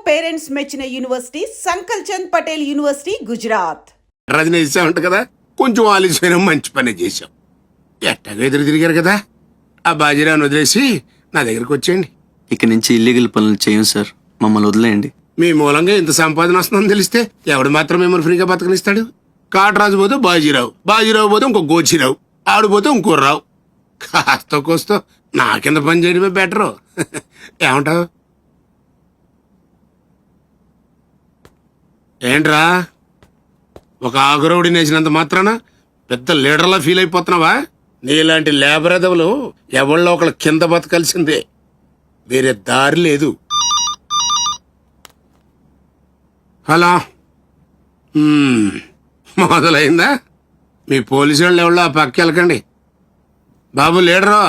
Parents మెచ్చిన university సంకల్ Chand Patel university Gujarat. Rajani ఇచ్చామంట కదా, కొంచెం ఆలస్యమైన మంచి పని చేశాం. ఎట్టగా ఎదురు తిరిగారు కదా, ఆ బాజీరావుని వదిలేసి నా దగ్గరికి వచ్చేయండి. ఇక నుంచి ఇల్లీగల్ పనులు చేయం సార్, మమ్మల్ని వదిలేయండి. మీ మూలంగా ఇంత సంపాదన వస్తుందని తెలిస్తే ఎవడు మాత్రం మిమ్మల్ని ఫ్రీగా బతకనిస్తాడు? కాటరాజు పోతే బాజీరావు, బాజీరావు పోతే ఇంకో గోచిరావు, ఆడిపోతే ఇంకో రావు. కాస్త కోస్తో నా కింద పని చేయడమే బెటరు. ఏమంటావు? ఏంట్రా, ఒక ఆగురవుడిని వేసినంత మాత్రాన పెద్ద లీడర్లా ఫీల్ అయిపోతున్నావా? నీలాంటి లేబర్ ఎదవులు ఎవళ్ళో ఒకళ్ళ కింద బతకాల్సిందే, వేరే దారి లేదు. హలో, మొదలైందా? మీ పోలీసు వాళ్ళు ఎవరో ఆ పక్క వెళ్ళకండి. బాబు లీడరు,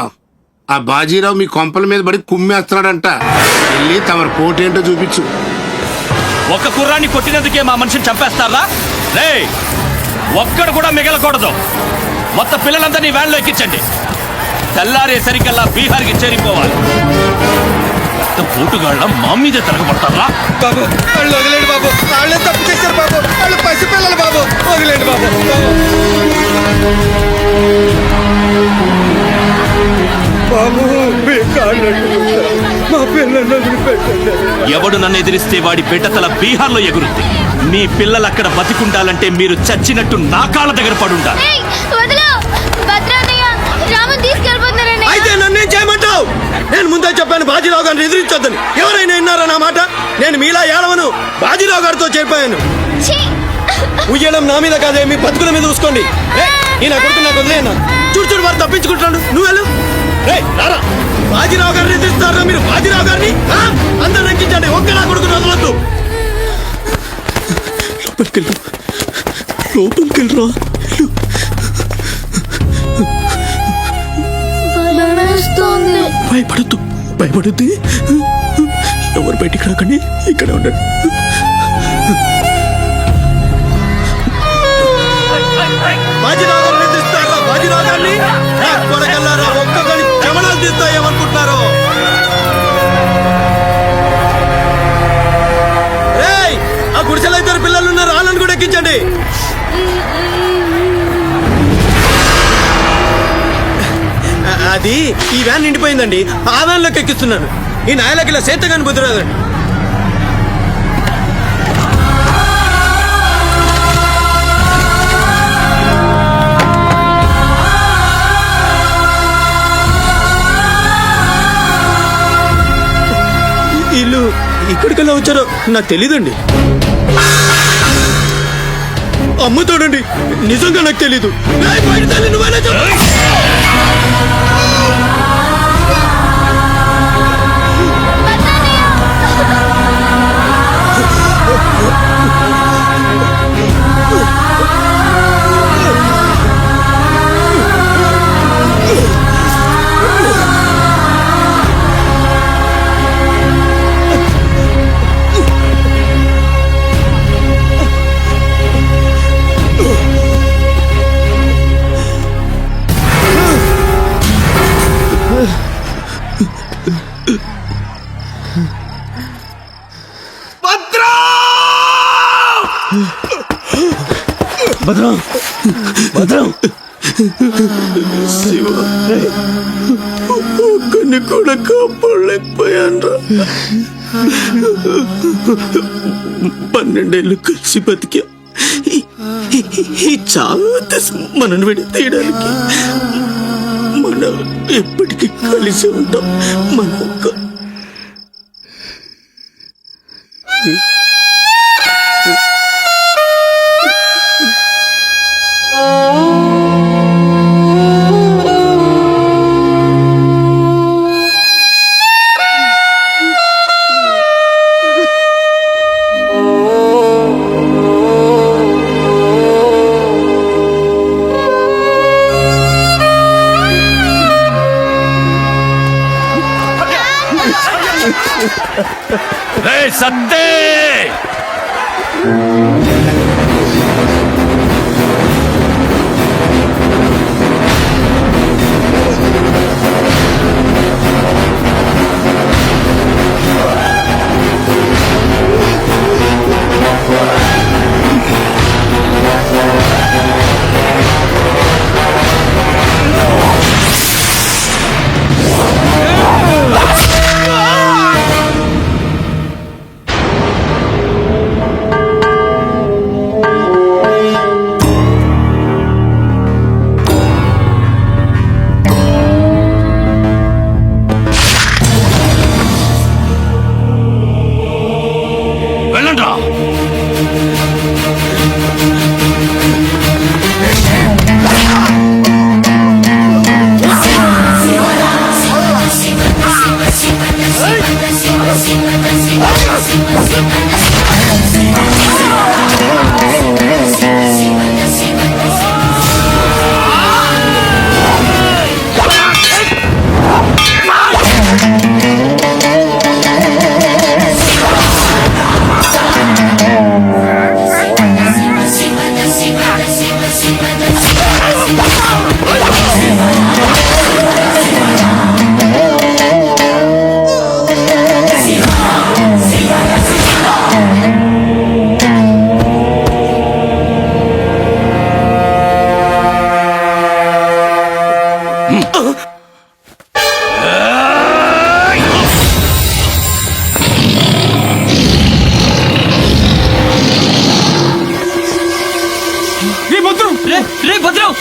ఆ బాజీరావు మీ కొంపల మీద పడి కుమ్మేస్తున్నాడంట. వెళ్ళి తమరి పోటేంటో చూపించు. ఒక్క కుర్రాన్ని కొట్టినందుకే మా మనిషిని చంపేస్తారా? రే, ఒక్కడు కూడా మిగలకూడదు. మొత్తం పిల్లలందరినీ వ్యాన్లో ఎక్కించండి. తెల్లారేసరికల్లా బీహార్కి చేరిపోవాలి. పోటుగాళ్ళ మా మీదే తిరగబడతారా? బాబు వాళ్ళు వదిలేండి బాబు, వాళ్ళే తప్పు చేశారు బాబు, వాళ్ళు పసిపిల్లలు బాబు, వదిలేండి బాబు. బాబు మీ కాళ్ళు మా పిల్లలు వదిలిపెట్టండి. ఎవడు నన్ను ఎదిరిస్తే వాడి బిడ్డతల బీహార్లో ఎగురుద్ది. మీ పిల్లలు అక్కడ బతికుండాలంటే మీరు చచ్చినట్టు నా కాళ్ళ దగ్గర పడుండాలి. అయితే నన్నేం చేయమంటావు? నేను ముందే చెప్పాను బాజీరావు గారిని ఎదిరించొద్దని. ఎవరైనా విన్నారా నా మాట? నేను మీలా ఏడవను, బాజీరావు గారితో చెప్పాను. ఉయ్యడం నా మీద కాదే, మీ బతుకుల మీద చూసుకోండి. నేను కొడుకు నాకు వదిలేనా? చూడు చూడు వారు తప్పించుకుంటున్నాడు, నువ్వు వెళ్ళు. రారా, బాజీరావు గారిని ఎదిరిస్తారా మీరు? బాజీరావు గారిని అందరు ఎక్కించండి, ఒక్క నా కొడుకుని వదలొద్దు. లోపలికెళ్ళరా. భయపడద్దు, భయపడద్దు. ఎవరు బయటికి రాకండి, ఇక్కడే ఉండండి. బాజీరావు గారిని ఎదిరిస్తారా? బాజీరావు గారిని కొడగల్లారా, ఒక్కొక్కరి చెమడాలు తీస్తా ఏమనుకుంటున్నారు? ఆ గుడిసెలో ఇద్దరు పిల్లలు ఉన్నారు, వాళ్ళని కూడా ఎక్కించండి. అది ఈ వ్యాన్ నిండిపోయిందండి, ఆ వ్యాన్ లోకి ఎక్కిస్తున్నాను. ఈ నాయలకి ఇలా సేతగాని బుద్ధి రాదండి. వీళ్ళు ఇక్కడికల్లా వచ్చారో నాకు తెలీదండి. అమ్మ చూడండి, నిజంగా నాకు తెలీదు. భద్రం, భద్రం, ఒక్కడిని కూడా కాపాడలేకపోయాన్రా. 12 ఏళ్ళు కలిసి బతికా. ఈ చాలా మనని విడి తీయడానికి మనం ఎప్పటికీ కలిసి ఉంటాం. మన సత్తే రే భద్రం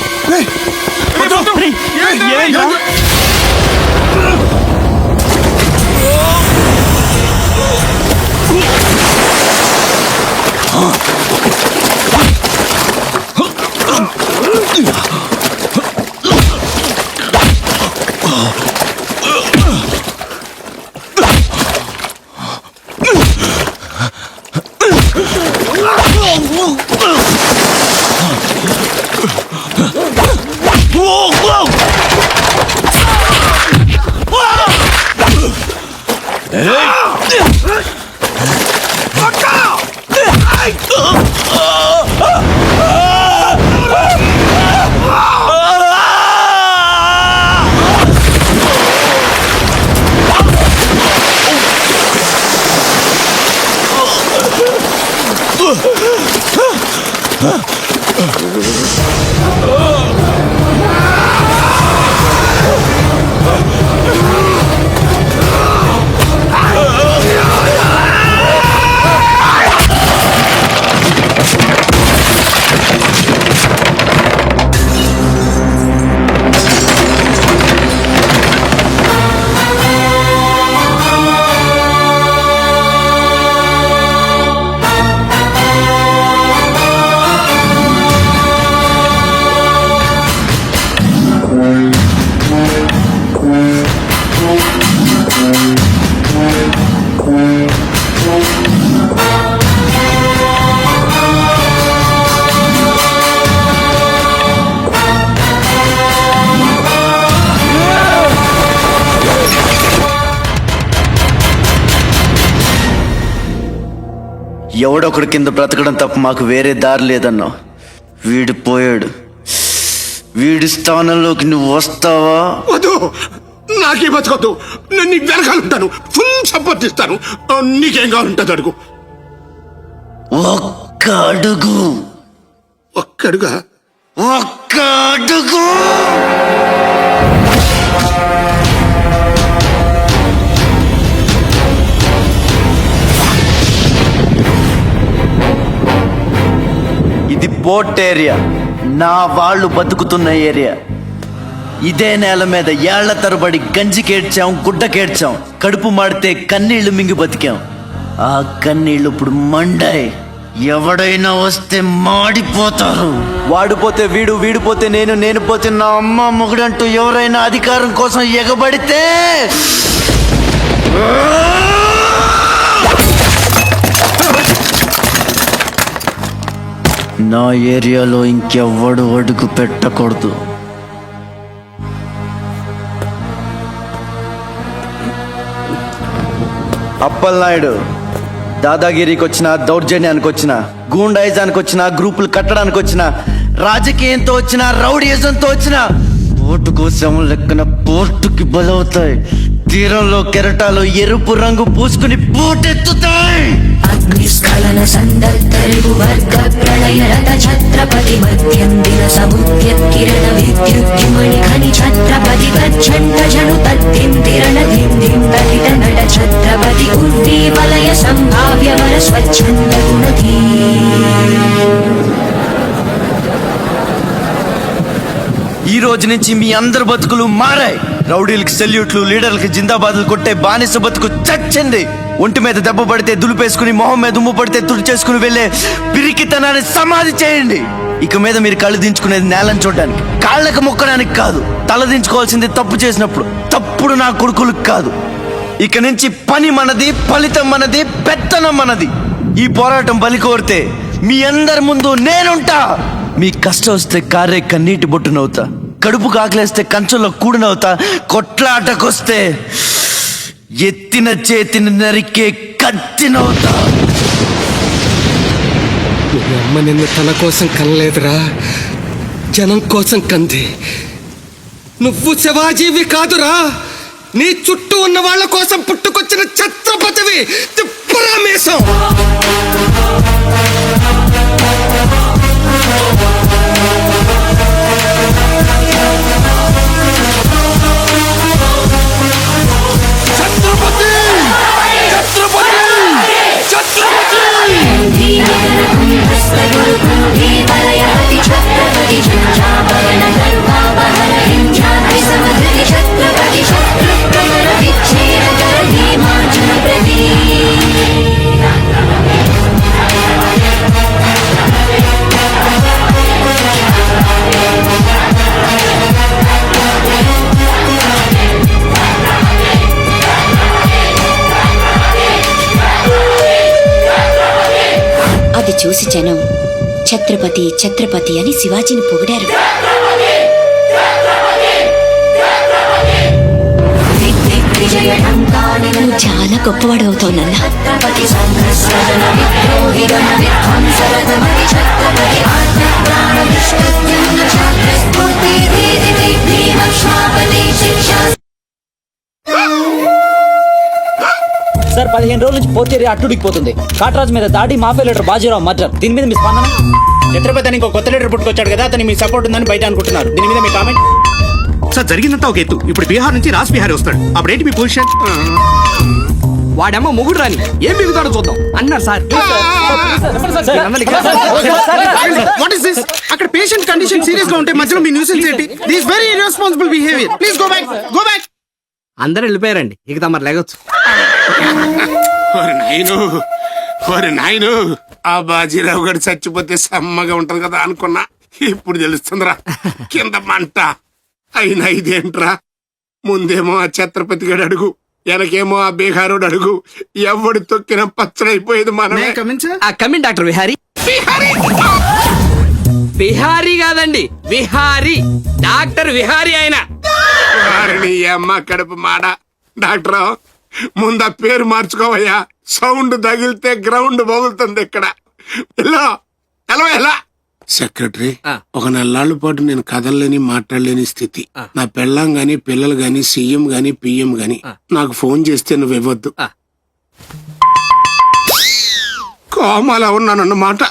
ఎవడొకడు కింద బ్రతకడం తప్ప మాకు వేరే దారి లేదన్నా. వీడు పోయాడు. వీడి స్థానంలోకి నువ్వు వస్తావా? వద్దు, నాకే బతకొద్దు. నేను నీకు వెనకాలంటాను, ఫుల్ సపోర్ట్ ఇస్తాను. నీకేం కావాలంటుంది అడుగు. ఒక్క అడుగు. ఒక్కడుగా? ఒక్క అడుగు. ఇది పోర్ట్ ఏరియా, నా వాళ్ళు బతుకుతున్న ఏరియా. ఇదే నేల మీద ఏళ్ల తరబడి గంజికేడ్చాం, గుడ్డకేడ్చాం, కడుపు మాడితే కన్నీళ్లు మింగి బతికాం. ఆ కన్నీళ్లు ఇప్పుడు మండాయి. ఎవడైనా వస్తే మాడిపోతారు. వాడిపోతే వీడు, వీడిపోతే నేను, నేను పోతే నా అమ్మ మొగుడంటూ ఎవరైనా అధికారం కోసం ఎగబడితే నా ఏరియాలో ఇంకెవ్వడు అడుగు పెట్టకూడదు. అప్పలనాయుడు దాదాగిరికి వచ్చిన, దౌర్జన్యానికి వచ్చిన, గూండాయిజానికి వచ్చిన, గ్రూపులు కట్టడానికి వచ్చిన, రాజకీయంతో వచ్చిన, రౌడీయిజంతో వచ్చిన, ఓటు కోసం లెక్కన పోర్టుకి బలవుతాయి. తీరంలో కెరటాలు ఎరుపు రంగు పూసుకుని పోటెత్తుతాయి. అగ్నిస్ఖలన సందర్భరివు వర్గ ప్రళయ రథ ఛత్రపతి మధ్యందిన సముద్యత్కిరణ విద్యుద్యుమణి ఖని ఛత్రపతి గచ్చండ జను తద్దింతిరణ దిందిం తటిత నట ఛత్రపతి ఉర్వీ వలయ సంభావ్య వర స్వచ్ఛంద గుణధీ. ఈ రోజు నుంచి మీ అందరి బతుకులు మారాయి. రౌడీలకి సెల్యూట్లు, లీడర్లకి జిందాబాదులు కొట్టే బానిస బతుకు చచ్చింది. ఒంటి మీద దెబ్బ పడితే దులిపేసుకుని, మొహం మీద ఉమ్ము పడితే తుడిచేసుకుని వెళ్ళే పిరికితనాన్ని సమాధి చేయండి. ఇక మీద మీరు కళ్ళు దించుకునేది నేలను చూడడానికి, కాళ్ళకు మొక్కడానికి కాదు. తల దించుకోవాల్సింది తప్పు చేసినప్పుడు, తప్పుడు నా కొడుకులకు కాదు. ఇక నుంచి పని మనది, ఫలితం మనది, పెత్తనం మనది. ఈ పోరాటం బలి కోరితే మీ అందరి ముందు నేనుంటా. మీ కష్టం వస్తే కారే కన్నీటి బొట్టునవుతా, కడుపు కాకలేస్తే కంచంలో కూడినవుతా, కొట్లాటకొస్తే ఎత్తిన చేతిని నరికే కత్తినవుతా. మీ అమ్మ నిన్ను తన కోసం కనలేదురా, జనం కోసం కంది. నువ్వు శివాజీవి కాదురా, నీ చుట్టూ ఉన్న వాళ్ళ కోసం పుట్టుకొచ్చిన ఛత్రపతివి. తిప్పరామేశం. ఛత్రపతి ఛత్రపతి ఛత్రపతి. ధీవలయతి ఛత్రపతి జనజాగరణ గర్వావహర హింసాద్రి సమధృతి ఛత్రపతి శత్రుప్రమణ విచ్ఛేదకర ధీమార్జున ప్రతి. అది చూసి జనం ఛత్రపతి ఛత్రపతి అని శివాజీని పొగిడారు. నువ్వు చాలా గొప్పవాడు అవుతావు నాన్న. సార్ 15 రోజుల నుంచి పోతేరి అట్టుడికిపోతుంది. కాట్రాజ్ మీద దాడి, మాఫియా లీడర్ బాజీరావు మర్డర్. దీని మీద మీ స్పందన? ఛత్రపతి అని ఇంకో కొత్త లీడర్ పుట్టుకొచ్చాడు కదా, అతని మీ సపోర్ట్ ఉందని బయట అనుకుంటున్నారు. దీని మీద మీ కామెంట్? సార్ జరిగిందంతా ఒక ఎత్తు. ఇప్పుడు బీహార్ నుంచి రాజ్ బిహారీ వస్తాడు. అప్పుడేంటి మీ పొజిషన్? వాడమ్మ మొగుడు రాని ఏం బిగుతాడో చూద్దాం అన్నారు సార్. What is this? అక్కడ పేషెంట్ కండిషన్ సీరియస్ గా ఉంటే మధ్యలో మీ న్యూసెన్స్ ఏంటి? This very irresponsible behaviour. Please go back, go back. అందరూ వెళ్ళిపోయారండి, ఇక తమరు లేగొచ్చు. ఓరి నాయను, ఆ బాజీరావు గారు చచ్చిపోతే సమ్మగా ఉంటది కదా అనుకున్నా. ఇప్పుడు తెలుస్తుందిరా కింద మంట. అయినా ఇదేంట్రా, ముందేమో ఆ ఛత్రపతి గడు అడుగు, వెనకేమో ఆ బీహారోడు అడుగు. ఎవడు తొక్కిన పచ్చడైపోయేది మనమే. Coming doctor Vihari. విహారీ కాదండి, విహారీ. డాక్టర్ విహారీ ఆయన. వారిని అమ్మ కడుపు మాడ. డాక్టర్ ముందు ఆ పేరు మార్చుకోవయ్యా. సౌండ్ తగిలితే గ్రౌండ్ బగులుతుంది ఇక్కడ. ఎలా సెక్రటరీ, ఒక నెలల పాటు నేను కదలలేని మాట్లాడలేని స్థితి. నా పెళ్ళాం గాని పిల్లలు గాని సీఎం గాని పిఎం గాని నాకు ఫోన్ చేస్తే నువ్వు ఇవ్వద్దు. కోమాలో ఉన్నానన్నమాట.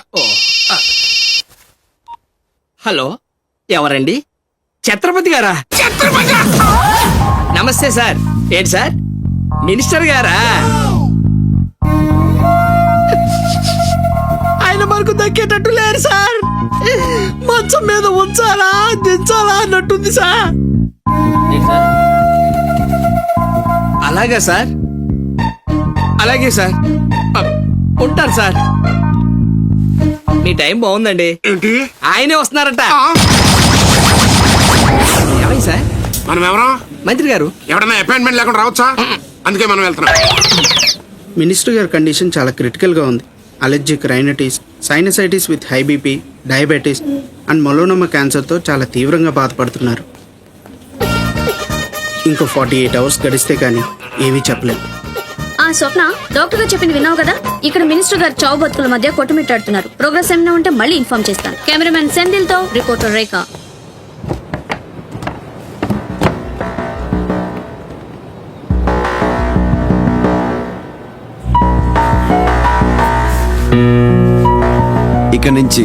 హలో, ఎవరండి? ఛత్రపతి గారా? నమస్తే సార్. ఏంటి సార్, మినిస్టర్ గారా? ఆయన మనకు దక్కేటట్టు లేరు సార్. మంచం మీద ఉంచాలా దించాలా అన్నట్టుంది సార్. అలాగే సార్, అలాగే సార్, ఉంటాను సార్. మీ టైం బాగుందండి. ఏంటి? ఆయనే వస్తున్నారట. ఏమైంది సార్? మనం ఎవరో మంత్రి గారు. ఎవడన్నా అపాయింట్మెంట్ లేకుండా రావచ్చా? అందుకే మనం వెళ్తున్నాం. మినిస్టర్ గారి కండిషన్ చాలా క్రిటికల్గా ఉంది. Allergic rhinitis, sinusitis with high BP, diabetes and melanoma క్యాన్సర్తో చాలా తీవ్రంగా బాధపడుతున్నారు. ఇంకో 48 అవర్స్ గడిస్తే కానీ ఏమీ చెప్పలేము. స్వప్న, డాక్టర్ గారు చెప్పింది విన్నావు కదా? ఇక్కడ మినిస్టర్ గారు చావు బతుకుల మధ్య కొట్టుమిట్టాడుతున్నారు. ప్రోగ్రెస్ ఏమైనా ఉంటే మళ్ళీ ఇన్ఫార్మ్ చేస్తాను. కెమెరామెన్ సెందిల్ తో రిపోర్టర్ రేఖ. ఇక నుంచి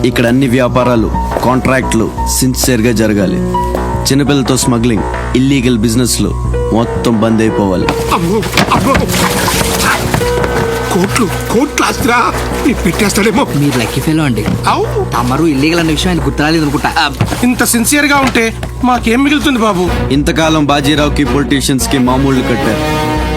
ఇక్కడ అన్ని వ్యాపారాలు, కాంట్రాక్ట్లు సిన్సియర్గా జరగాలి. చిన్నపిల్లలతో స్మగ్లింగ్, ఇల్లీగల్ బిజినెస్లు మొత్తం బంద్ అయిపోవాలి. కోట్లు ఆస్తిరా పెట్టేస్తాడేమో. మీరు లక్కీ ఫెలో అండి. తమరు ఇల్లీగల్ అన్న విషయం ఆయన గుర్తురాలేదు అనుకుంటా. ఇంత సిన్సియర్ గా ఉంటే మాకేం మిగులుతుంది బాబు? ఇంతకాలం బాజీరావుకి పొలిటీషియన్స్ కి మామూళ్లు కట్టారు.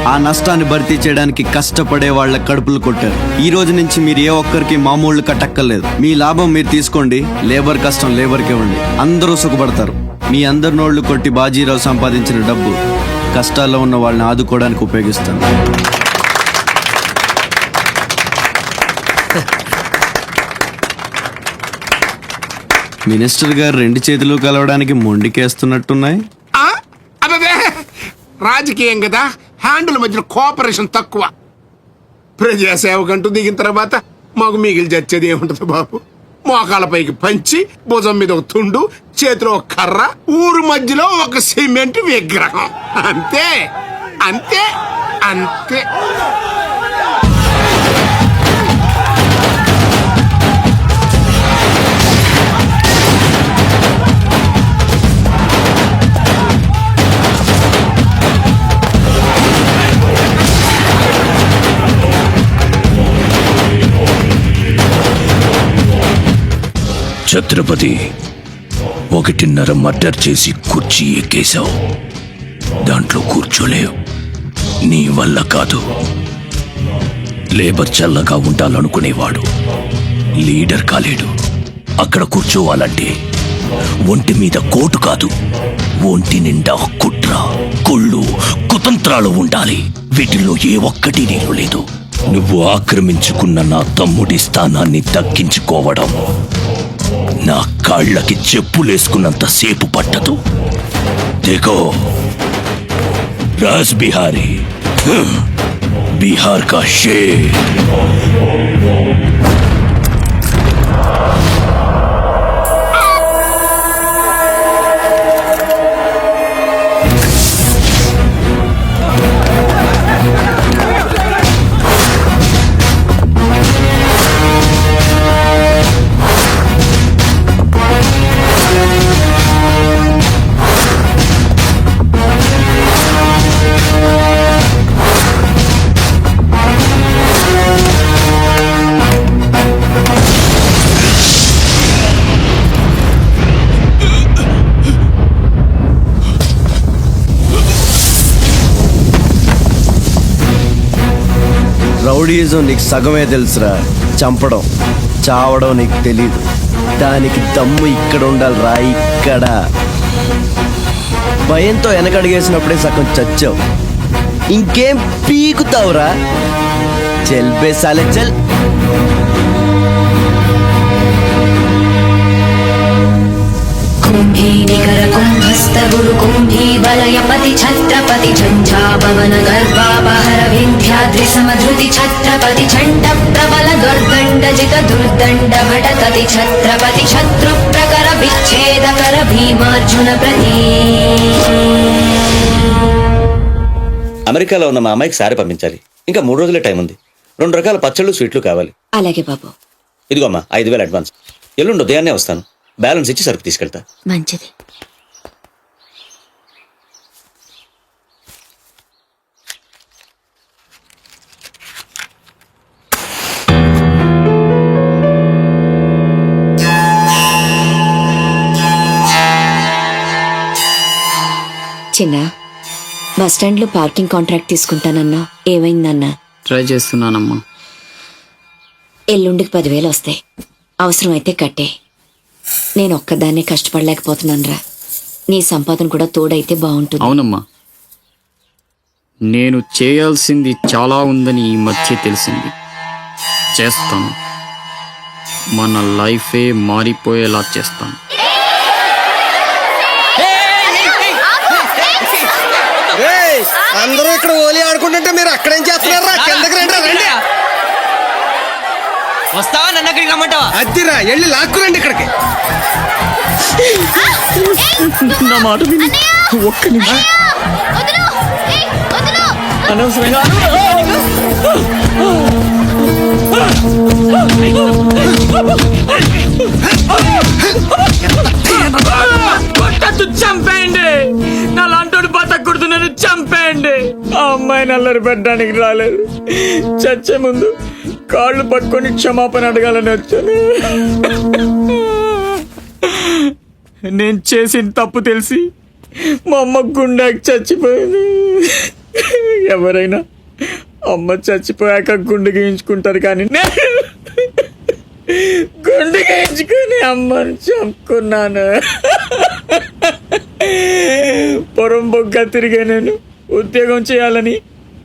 ఆ నష్టాన్ని భర్తీ చేయడానికి కష్టపడే వాళ్ళ కడుపులు కొట్టారు. ఈ రోజు నుంచి మీరు ఏ ఒక్కరికి మామూళ్లు కట్టక్కర్లేదు. మీ లాభం మీరు తీసుకోండి, లేబర్ కష్టం లేబర్కే ఉండి అందరూ సుఖపడతారు. మీ అందరి నోళ్లు కొట్టి బాజీరావు సంపాదించిన డబ్బు కష్టాల్లో ఉన్న వాళ్ళని ఆదుకోవడానికి ఉపయోగిస్తాను. మినిస్టర్ గారు 2 చేతులు కలవడానికి మొండికేస్తున్నట్టున్నాయి. అదే రాజకీయం కదా, హ్యాండుల మధ్యన కోఆపరేషన్ తక్కువ. ప్రజాసేవకంటూ దిగిన తర్వాత మాకు మిగిలి చచ్చేది ఏముంటది బాబు? మోకాళ్ళపైకి పంచి, భుజం మీద ఒక తుండు, చేతిలో ఒక కర్ర, ఊరు మధ్యలో ఒక సిమెంట్ విగ్రహం. అంతే అంతే అంతే. ఛత్రపతి, 1.5 మర్డర్ చేసి కుర్చీ ఎక్కేశావు. దాంట్లో కూర్చోలేవు. నీ వల్ల కాదు. లేబర్ చల్లగా ఉండాలనుకునేవాడు లీడర్ కాలేడు. అక్కడ కూర్చోవాలంటే ఒంటి మీద కోటు కాదు, ఒంటి నిండా కుట్ర, కుళ్ళు, కుతంత్రాలు ఉండాలి. వీటిల్లో ఏ ఒక్కటి నీళ్ళు లేదు. నువ్వు ఆక్రమించుకున్న నా తమ్ముడి స్థానాన్ని దక్కించుకోవడం నా కాళ్ళకి చెప్పులేసుకున్నంత సేపు పట్టదు. देखो राज बिहारी, बिहार का शेर. రౌడీజం నీకు సగమే తెలుసురా. చంపడం, చావడం నీకు తెలీదు. దానికి దమ్ము ఇక్కడ ఉండాలిరా, ఇక్కడ. భయంతో వెనకడిగేసినప్పుడే సగం చచ్చావు. ఇంకేం పీకుతావురా? చల్ బే సాలే చల్. కుంభీ నికర కుంభస్థ గురు కుంభీ వలయపతి ఛత్రపతి ఝంఝాపవన గర్భాపహర వింధ్యాద్రి సమధృతి ఛత్రపతి ఛండ ప్రబల దుర్దండ జిత దుర్దండ భటతతి ఛత్రపతి శత్రు ప్రకర విచ్ఛేదకర భీమార్జున ప్రతి. అమెరికాలో ఉన్న మా అమ్మాయికి సారి పంపించాలి. ఇంకా 3 రోజులే టైం ఉంది. 2 రకాల పచ్చళ్ళు, స్వీట్లు కావాలి. అలాగే బాబు. ఇదిగో అమ్మా 5,000 అడ్వాన్స్. ఎల్లుండి ఉదయాన్నే వస్తాను. బ్యాలెన్స్ ఇచ్చి సరుకు తీసుకెళ్తా. మంచిది. చిన్న, బస్ స్టాండ్ లో పార్కింగ్ కాంట్రాక్ట్ తీసుకుంటానన్నా, ఏమైందన్నా? ట్రై చేస్తున్నానమ్మా. ఎల్లుండికి 10,000 వస్తాయి. అవసరమైతే కట్టే. నేను ఒక్కదాన్నే కష్టపడలేకపోతున్నానురా. నీ సంపాదన కూడా తోడైతే బాగుంటుంది. అవునమ్మా, నేను చేయాల్సింది చాలా ఉందని ఈ మధ్య తెలిసింది. చేస్తాను. మన లైఫే మారిపోయేలా చేస్తాను. అందరూ ఇక్కడ ఓలి ఆడుకుంటుంటే మీరు అక్కడేం చేస్తున్నారా? కిందకి రండి. వస్తావా? నన్ను అక్కడికి రమ్మంటావా? అద్దిరా, వెళ్ళి లాక్కురండి ఇక్కడికి. నా మాట విని ఒక్క నిమిషం. అనవసరంగా చంపేయండి. నా లాంటోడు బతకూడదు, నన్ను చంపేయండి. ఆ అమ్మాయిని అల్లరి పెట్టడానికి రాలేదు. చచ్చే ముందు కాళ్ళు పట్టుకొని క్షమాపణ అడగాలని వచ్చాను. నేను చేసిన తప్పు తెలిసి మా అమ్మ గుండెకి చచ్చిపోయింది. ఎవరైనా అమ్మ చచ్చిపోయాక గుండె గీయించుకుంటారు, కానీ నేను గుండె గీయించుకొని అమ్మని చంపుకున్నాను. పొరం బొగ్గ తిరిగా నేను ఉద్యోగం చేయాలని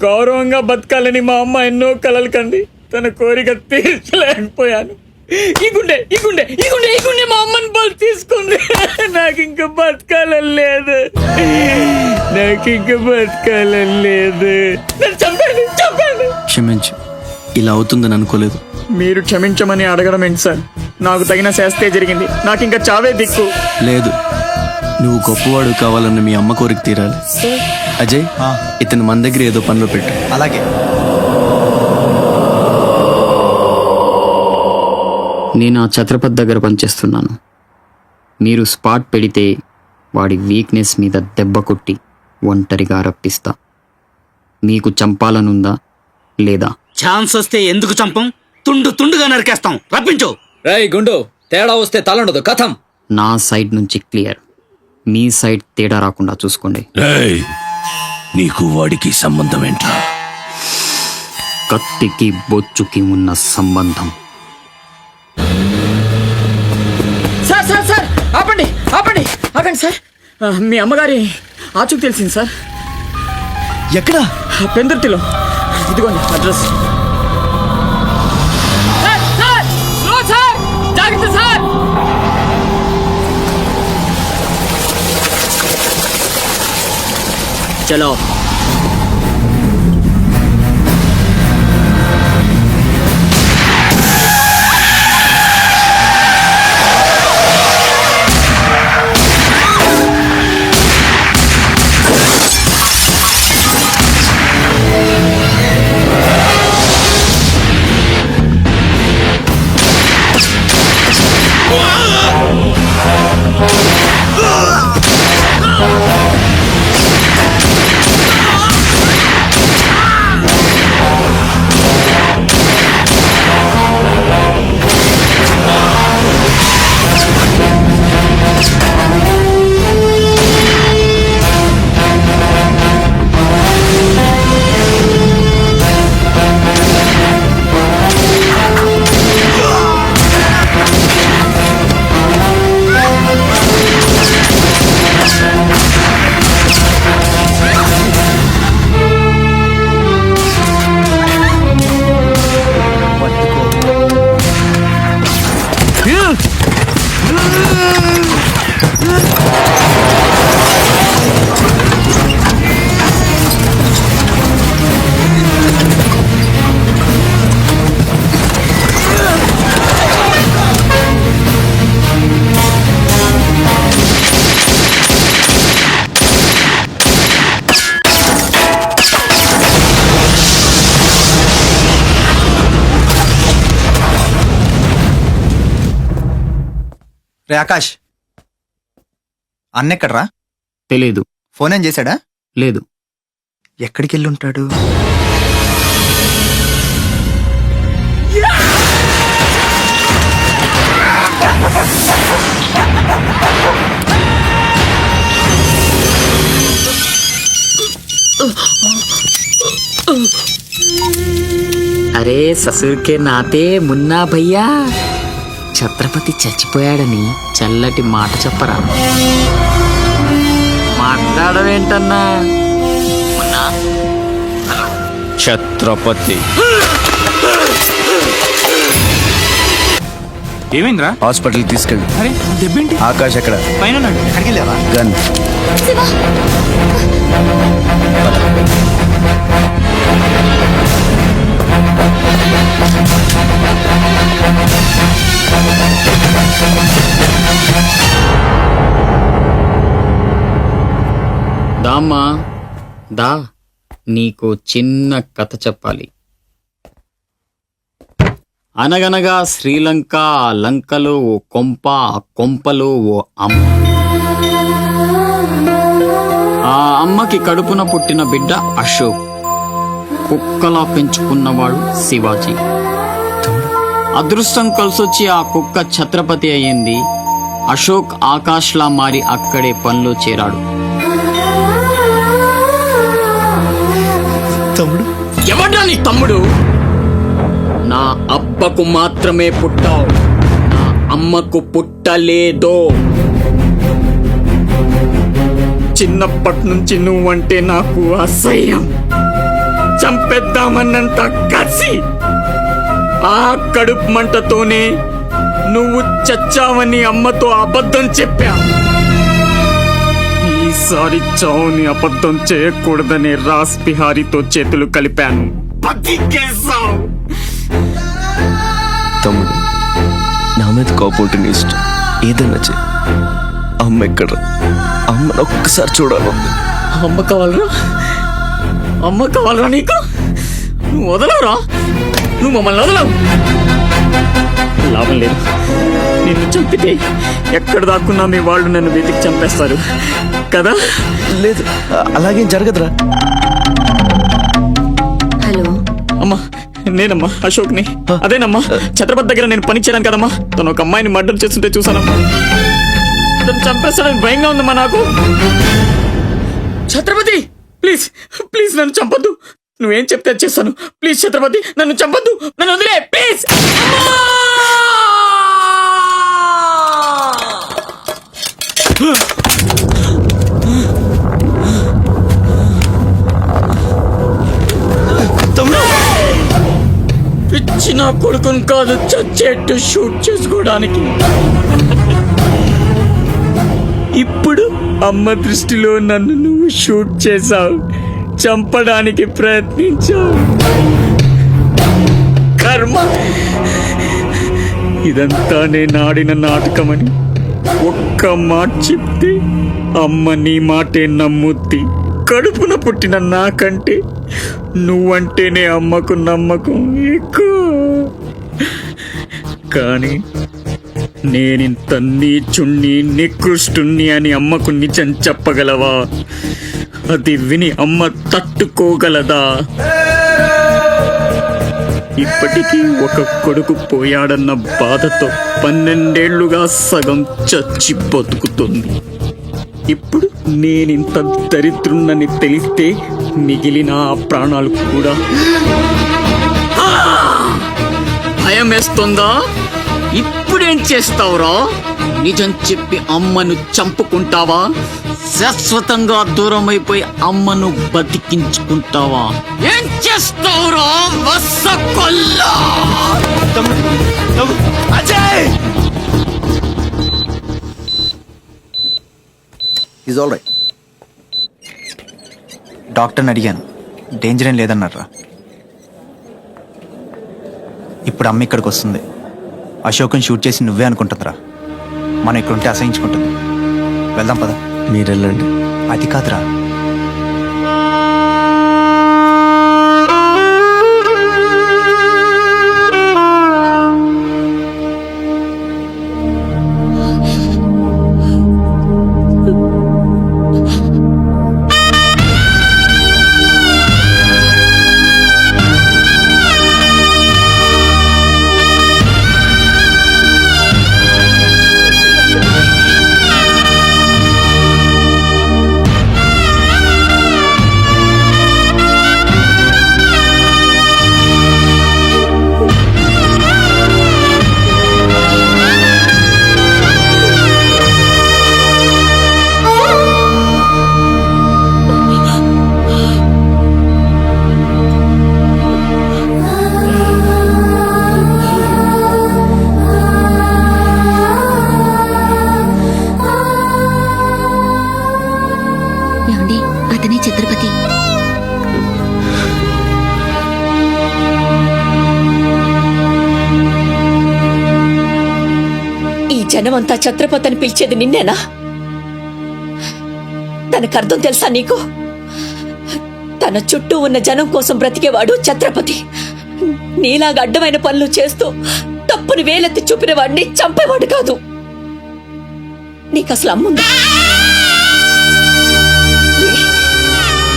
గౌరవంగా బతకాలని మా అమ్మ ఎన్నో కలలు కంది. తన కోరిక తీర్చలేకపోయాను. ఈ గుండె మా అమ్మని బలి తీసుకుంది. నాకు ఇంకా బతకాలని లేదు. నన్ను చంపండి. క్షమించు, ఇలా అవుతుందని అనుకోలేదు. మీరు క్షమించమని అడగడం ఏంటి సార్? నాకు తగిన శాస్తే జరిగింది. నాకు ఇంకా చావే దిక్కు. లేదు, నువ్వు గొప్పవాడు కావాలన్న మీ అమ్మ కోరిక తీరాలి. అజయ్, ఇతను మన దగ్గర ఏదో పనిలో పెట్టు. అలాగే. నేను ఆ ఛత్రపతి దగ్గర పనిచేస్తున్నాను. మీరు స్పాట్ పెడితే వాడి వీక్నెస్ మీద దెబ్బ కొట్టి ఒంటరిగా రప్పిస్తా. మీకు చంపాలనుందా లేదా? ఛాన్స్ వస్తే ఎందుకు చంపం? తుండుగా నరికేస్తాం. రప్పించు. రేయ్ గుండు, తేడా వస్తే తలండదు కథం. నా సైడ్ నుంచి క్లియర్. మీ సైడ్ తేడా రాకుండా చూసుకోండి. నీకు వాడికి సంబంధం ఏంట్రా? కత్తికి బొచ్చుకి ఉన్న సంబంధం. సార్ ఆపండి సార్. మీ అమ్మగారి ఆచూకు తెలిసింది సార్. ఎక్కడ? పెందుర్తిలో. ఇదిగోండి అడ్రస్. జాగ్రత్త సార్. చలో. రే ఆకాష్, అన్నెక్కడ్రా? తెలీదు. ఫోన్ ఏం చేశాడా? లేదు. ఎక్కడికి వెళ్ళి ఉంటాడు? అరే ససుర్కే నాతే మున్నా భయ్యా, ఛత్రపతి చచ్చిపోయాడని చల్లటి మాట చెప్పరా. మాట్లాడవేంటన్నా? ఛత్రపతి ఏమైందిరా? హాస్పిటల్ తీసుకెళ్ళి. అరే దెబ్బేంటి? ఆకాష్ ఎక్కడ? పైన గన్. దామ్మా దా, నీకు చిన్న కథ చెప్పాలి. అనగనగా శ్రీలంక, లంకలో ఓ కొంప, ఆ కొంపలో ఓ అమ్మ. ఆ అమ్మకి కడుపున పుట్టిన బిడ్డ అశోక్. కుక్కలా పెంచుకున్నవాడు శివాజీ. అదృష్టం కలిసొచ్చి ఆ కుక్క ఛత్రపతి అయ్యింది. అశోక్ ఆకాష్లా మారి అక్కడే పనిలో చేరాడు. తమ్ముడు? ఎవడ్రా నీ తమ్ముడు? నా అబ్బకు మాత్రమే పుట్టావు, నా అమ్మకు పుట్టలేదో. చిన్నప్పటి నుంచి నువ్వంటే నాకు అసహ్యం, చంపేద్దామన్నంత కసి. ఆ కడుపు మంటతోనే నువ్వు చచ్చావని అమ్మతో అబద్ధం చెప్పా. ఈసారి చావుని అబద్ధం చేయకూడదని రాస్ బిహారీతో చేతులు కలిపాను. బతికేశావు. తమ్ముడు, నా మీద కోపం నీ ఇష్టం, ఏదన్నా చే. అమ్మ ఎక్కడ? అమ్మను ఒక్కసారి చూడాలంది. అమ్మ కావాలరా? అమ్మ కావాలరా నీకు? నువ్వు వదలవురా, నువ్వు మమ్మల్ని వదలవు. లాభం లేదు, నిన్ను చంపితే ఎక్కడ దాక్కున్నా మీ వాళ్ళు నన్ను వెతికి చంపేస్తారు కదా. లేదు, అలాగేం జరగదురా. హలో అమ్మా, నేనమ్మా అశోక్ని. అదేనమ్మా, ఛత్రపతి దగ్గర నేను పని చేయను కదమ్మా. తను ఒక అమ్మాయిని మర్డర్ చేస్తుంటే చూసానమ్మా. తను చంపేస్తాడని భయంగా ఉందమ్మా నాకు. ఛత్రపతి, ప్లీజ్ ప్లీజ్ నన్ను చంపొద్దు. నువ్వేం చెప్తే చేస్తాను. ప్లీజ్ ఛత్రపతి, నన్ను చంపొద్దు, నన్ను వదిలే ప్లీజ్. పిచ్చిన కొడుకుని కాదు చచ్చేట్టు షూట్ చేసుకోవడానికి. ఇప్పుడు అమ్మ దృష్టిలో నన్ను నువ్వు షూట్ చేశావు, చంపడానికి ప్రయత్నించావు. కర్మ. ఇదంతా నేను ఆడిన నాటకమని ఒక్క మాట చెప్తే అమ్మ నీ మాటే నమ్ముద్ది. కడుపున పుట్టిన నాకంటే నువ్వంటేనే అమ్మకు నమ్మకం ఎక్కువ. కానీ నేనింత నీచుణ్ణి నికృష్టుణ్ణి అని అమ్మకు నిజం చెప్పగలవా? అది విని అమ్మ తట్టుకోగలదా? ఇప్పటికీ ఒక కొడుకు పోయాడన్న బాధతో 12 ఏళ్లుగా సగం చచ్చి బతుకుతుంది. ఇప్పుడు నేనింత దరిద్రున్నని తెలిస్తే మిగిలిన ఆ ప్రాణాలు కూడా భయం వేస్తుందా? ఇప్పుడేం చేస్తావురా? నిజం చెప్పి అమ్మను చంపుకుంటావా? శాశ్వతంగా దూరం అయిపోయి అమ్మను బతికించుకుంటావా? ఏం చేస్తావురా వసకొల్లా? అజయ్! Is all right. డాక్టర్ని అడిగాను, డేంజర్ ఏం లేదన్నారా. ఇప్పుడు అమ్మ ఇక్కడికి వస్తుంది. అశోక్ని షూట్ చేసి నువ్వే అనుకుంటుందిరా. మనం ఇక్కడ ఉంటే అసహించుకుంటుంది. వెళ్దాం పద. మీరు వెళ్ళండి. అది కాదురా, అతనే ఛత్రపతి. ఈ జనమంతా ఛత్రపతి అని పిలిచేది నిన్నేనా? తనకు అర్థం తెలుసా నీకు? తన చుట్టూ ఉన్న జనం కోసం బ్రతికేవాడు ఛత్రపతి. నీలాగా అడ్డమైన పనులు చేస్తూ తప్పుని వేలెత్తి చూపిన వాడిని చంపేవాడు కాదు. నీకు అసలు అమ్ముందా?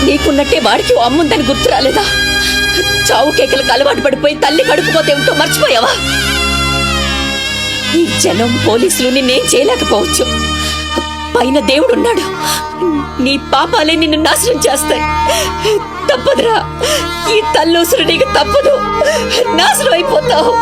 నీకున్నట్టే వాడికి అమ్ముందని గుర్తు రాలేదా? చావు కేకలకు అలవాటు పడిపోయి తల్లి కడుపుపోతే ఏమిటో మర్చిపోయావా? ఈ జనం పోలీసులు నిన్నేం చేయలేకపోవచ్చు. పైన దేవుడున్నాడు. నీ పాపాలే నిన్ను నాశనం చేస్తాయి. తప్పదురా, ఈ తల్లూసురు నీకు తప్పదు. నాశనం అయిపోతావు.